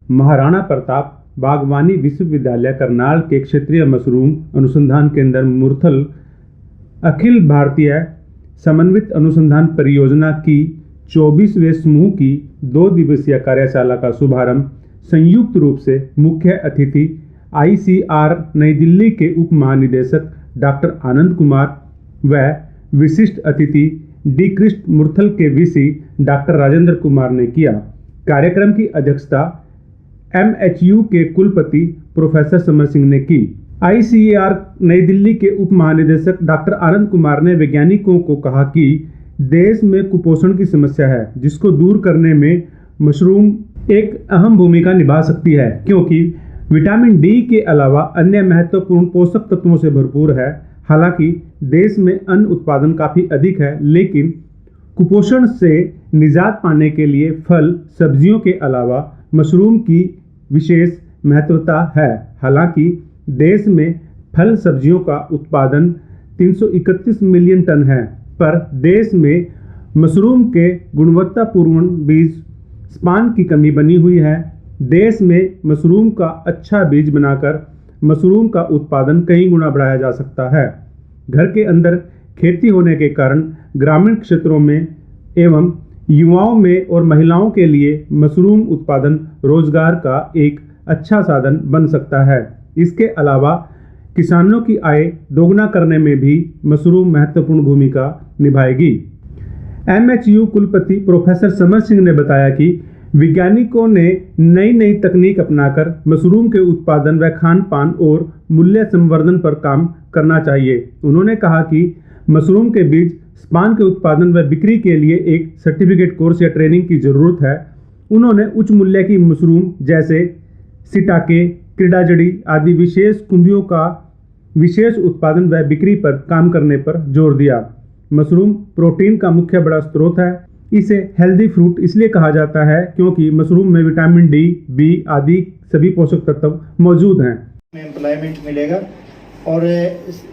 महाराणा प्रताप बागवानी विश्वविद्यालय करनाल के क्षेत्रीय मशरूम अनुसंधान केंद्र मुरथल अखिल भारतीय समन्वित अनुसंधान परियोजना की 24वें समूह की 2 दिवसीय कार्यशाला का शुभारंभ संयुक्त रूप से मुख्य अतिथि ICR नई दिल्ली के उप महानिदेशक डॉक्टर आनंद कुमार व विशिष्ट अतिथि डी.कृष्ण मुरथल के VC डॉक्टर राजेंद्र कुमार ने किया। कार्यक्रम की अध्यक्षता MHU के कुलपति प्रोफेसर समर सिंह ने की। ICAR नई दिल्ली के उप महानिदेशक डॉक्टर आनंद कुमार ने वैज्ञानिकों को कहा कि देश में कुपोषण की समस्या है, जिसको दूर करने में मशरूम एक अहम भूमिका निभा सकती है, क्योंकि विटामिन D के अलावा अन्य महत्वपूर्ण पोषक तत्वों से भरपूर है। हालांकि देश में अन्न उत्पादन काफ़ी अधिक है, लेकिन कुपोषण से निजात पाने के लिए फल सब्जियों के अलावा मशरूम की विशेष महत्वता है। हालांकि देश में फल सब्जियों का उत्पादन 331 मिलियन टन है, पर देश में मशरूम के गुणवत्तापूर्ण बीज स्पान की कमी बनी हुई है। देश में मशरूम का अच्छा बीज बनाकर मशरूम का उत्पादन कई गुना बढ़ाया जा सकता है। घर के अंदर खेती होने के कारण ग्रामीण क्षेत्रों में एवं युवाओं में और महिलाओं के लिए मशरूम उत्पादन रोजगार का एक अच्छा साधन बन सकता है। इसके अलावा किसानों की आय दोगुना करने में भी मशरूम महत्वपूर्ण भूमिका निभाएगी। MHU कुलपति प्रोफेसर समर सिंह ने बताया कि वैज्ञानिकों ने नई तकनीक अपनाकर मशरूम के उत्पादन व खान पान और मूल्य संवर्धन पर काम करना चाहिए। उन्होंने कहा कि मशरूम के बीज स्पान के उत्पादन व बिक्री के लिए एक सर्टिफिकेट कोर्स या ट्रेनिंग की जरूरत है। उन्होंने उच्च मूल्य की मशरूम जैसे सिटाके, क्रीडाजड़ी आदि विशेष कुंभियों का विशेष उत्पादन व बिक्री पर काम करने पर जोर दिया। मशरूम प्रोटीन का मुख्य बड़ा स्रोत है। इसे हेल्दी फ्रूट इसलिए कहा जाता है क्योंकि मशरूम में विटामिन D, B आदि सभी पोषक तत्व मौजूद हैं। एम्प्लॉयमेंट मिलेगा और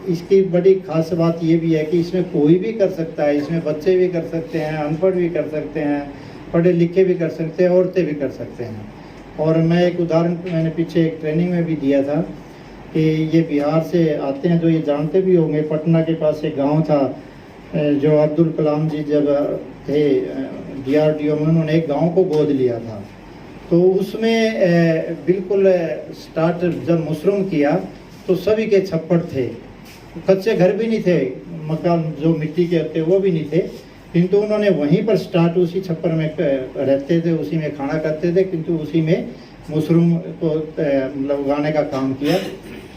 इसकी बड़ी खास बात ये भी है कि इसमें कोई भी कर सकता है। इसमें बच्चे भी कर सकते हैं, अनपढ़ भी कर सकते हैं, पढ़े लिखे भी कर सकते हैं, औरतें भी कर सकते हैं। और मैं एक उदाहरण मैंने पीछे एक ट्रेनिंग में भी दिया था कि ये बिहार से आते हैं, तो ये जानते भी होंगे। पटना के पास एक गाँव था जो अब्दुल कलाम जी जब थे DRDO में, उन्होंने एक गांव को गोद लिया था। तो उसमें बिल्कुल स्टार्ट जब मशरूम किया तो सभी के छप्पर थे, कच्चे घर भी नहीं थे, मकान जो मिट्टी के होते वो भी नहीं थे, किंतु उन्होंने वहीं पर स्टार्ट उसी छप्पर में रहते थे, उसी में खाना करते थे, किंतु उसी में मशरूम को मतलब उगाने का काम किया।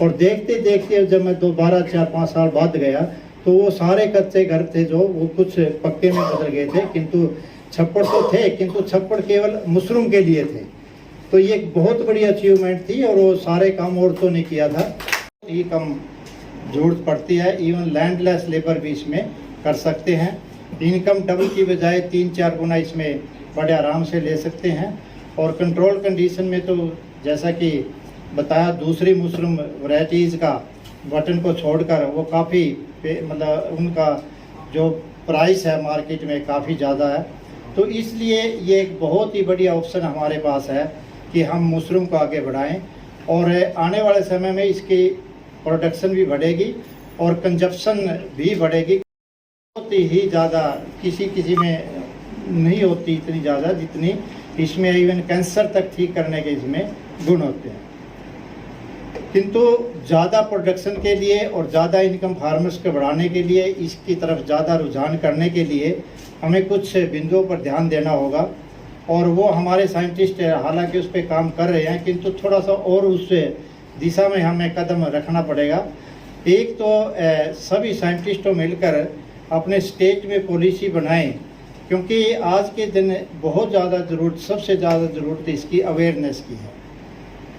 और देखते देखते जब मैं दोबारा 4-5 साल बाद गया तो वो सारे कच्चे घर थे जो वो कुछ पक्के में बदल गए थे, किंतु छप्पर तो थे, किंतु छप्पर केवल मशरूम के लिए थे। तो ये एक बहुत बड़ी अचीवमेंट थी और वो सारे काम औरतों ने किया था। ये कम जरूरत पड़ती है, इवन लैंडलेस लेबर भी इसमें कर सकते हैं। इनकम डबल की बजाय 3-4 गुना इसमें बड़े आराम से ले सकते हैं। और कंट्रोल कंडीशन में तो जैसा कि बताया, दूसरी मशरूम वैराइटीज़ का बटन को छोड़कर वो काफ़ी मतलब उनका जो प्राइस है मार्केट में काफ़ी ज़्यादा है। तो इसलिए ये एक बहुत ही बढ़िया ऑप्शन हमारे पास है कि हम मशरूम को आगे बढ़ाएं और आने वाले समय में इसकी प्रोडक्शन भी बढ़ेगी और कंजप्शन भी बढ़ेगी। बहुत ही ज़्यादा किसी में नहीं होती इतनी ज़्यादा जितनी इसमें इवन कैंसर तक ठीक करने के इसमें गुण होते हैं। किंतु ज़्यादा प्रोडक्शन के लिए और ज़्यादा इनकम फार्मर्स को बढ़ाने के लिए, इसकी तरफ ज़्यादा रुझान करने के लिए हमें कुछ बिंदुओं पर ध्यान देना होगा और वो हमारे साइंटिस्ट हालांकि उस पर काम कर रहे हैं, किंतु थोड़ा सा और उस दिशा में हमें कदम रखना पड़ेगा। एक तो सभी साइंटिस्टों मिलकर अपने स्टेट में पॉलिसी बनाएं, क्योंकि आज के दिन बहुत ज़्यादा ज़रूरत, सबसे ज़्यादा ज़रूरत इसकी अवेयरनेस की है।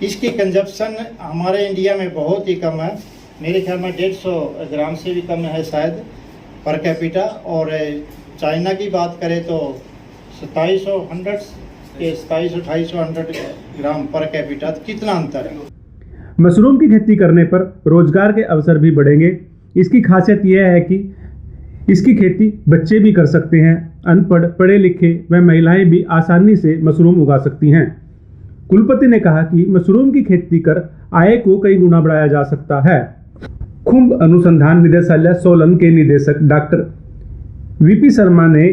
इसकी कंजप्शन हमारे इंडिया में बहुत ही कम है, मेरे ख्याल में 150 ग्राम से भी कम है शायद पर कैपिटा। और चाइना की बात करें तो 2700-2800 ग्राम पर कैपिटा, कितना अंतर है। मशरूम की खेती करने पर रोजगार के अवसर भी बढ़ेंगे। इसकी खासियत यह है कि इसकी खेती बच्चे भी कर सकते हैं, अनपढ़, पढ़े लिखे व महिलाएं भी आसानी से मशरूम उगा सकती हैं। कुलपति ने कहा कि मशरूम की खेती कर आय को कई गुना बढ़ाया जा सकता है। खुम्ब अनुसंधान निदेशालय सोलन के निदेशक डॉक्टर वीपी शर्मा ने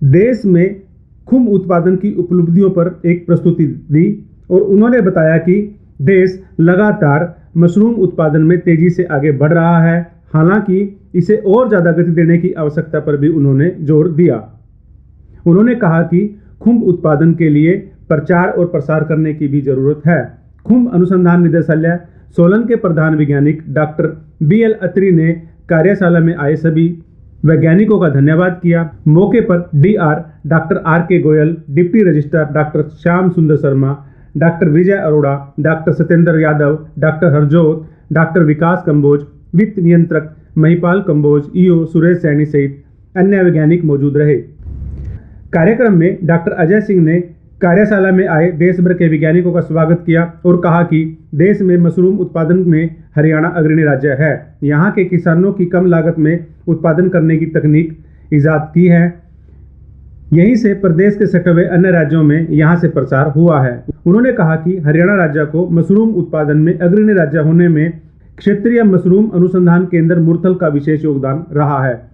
देश में खुम्ब उत्पादन की उपलब्धियों पर एक प्रस्तुति दी और उन्होंने बताया कि देश लगातार मशरूम उत्पादन में तेजी से आगे बढ़ रहा है। हालांकि इसे और ज़्यादा गति देने की आवश्यकता पर भी उन्होंने जोर दिया। उन्होंने कहा कि खुम्ब उत्पादन के लिए प्रचार और प्रसार करने की भी जरूरत है। खुम्ब अनुसंधान निदेशालय सोलन के प्रधान वैज्ञानिक डॉक्टर बीएल अत्री ने कार्यशाला में आए सभी वैज्ञानिकों का धन्यवाद किया। मौके पर DR doctor R K. Goyal, deputy registrar doctor Shyam Sundar Sharma, doctor Vijay Arora, doctor Satyendra Yadav, doctor Harjot, doctor Vikas Kamboj, वित्त नियंत्रक महिपाल कंबोज, ईओ सुरेश सैनी सहित अन्य वैज्ञानिक मौजूद रहे। कार्यक्रम में डॉक्टर अजय सिंह ने कार्यशाला में आए देश भर के वैज्ञानिकों का स्वागत किया और कहा कि देश में मशरूम उत्पादन में हरियाणा अग्रणी राज्य है। यहाँ के किसानों की कम लागत में उत्पादन करने की तकनीक ईजाद की है। यहीं से प्रदेश के सटे हुए अन्य राज्यों में यहाँ से प्रसार हुआ है। उन्होंने कहा कि हरियाणा राज्य को मशरूम उत्पादन में अग्रणी राज्य होने में क्षेत्रीय मशरूम अनुसंधान केंद्र मुरथल का विशेष योगदान रहा है।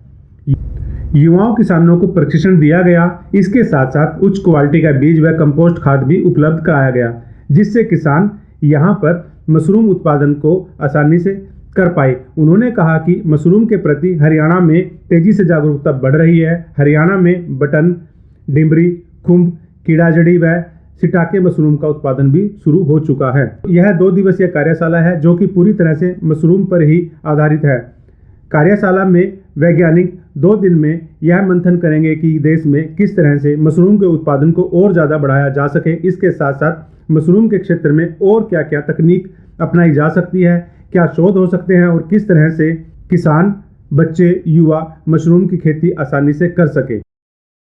युवाओं किसानों को प्रशिक्षण दिया गया। इसके साथ साथ उच्च क्वालिटी का बीज व कंपोस्ट खाद भी उपलब्ध कराया गया, जिससे किसान यहाँ पर मशरूम उत्पादन को आसानी से कर पाए। उन्होंने कहा कि मशरूम के प्रति हरियाणा में तेजी से जागरूकता बढ़ रही है। हरियाणा में बटन, डिमरी, खुम्ब, कीड़ाजड़ी व सिटाके मशरूम का उत्पादन भी शुरू हो चुका है। यह 2 दिवसीय कार्यशाला है जो कि पूरी तरह से मशरूम पर ही आधारित है। कार्यशाला में वैज्ञानिक 2 दिन में यह मंथन करेंगे कि देश में किस तरह से मशरूम के उत्पादन को और ज़्यादा बढ़ाया जा सके। इसके साथ साथ मशरूम के क्षेत्र में और क्या क्या तकनीक अपनाई जा सकती है, क्या शोध हो सकते हैं और किस तरह से किसान, बच्चे, युवा मशरूम की खेती आसानी से कर सके।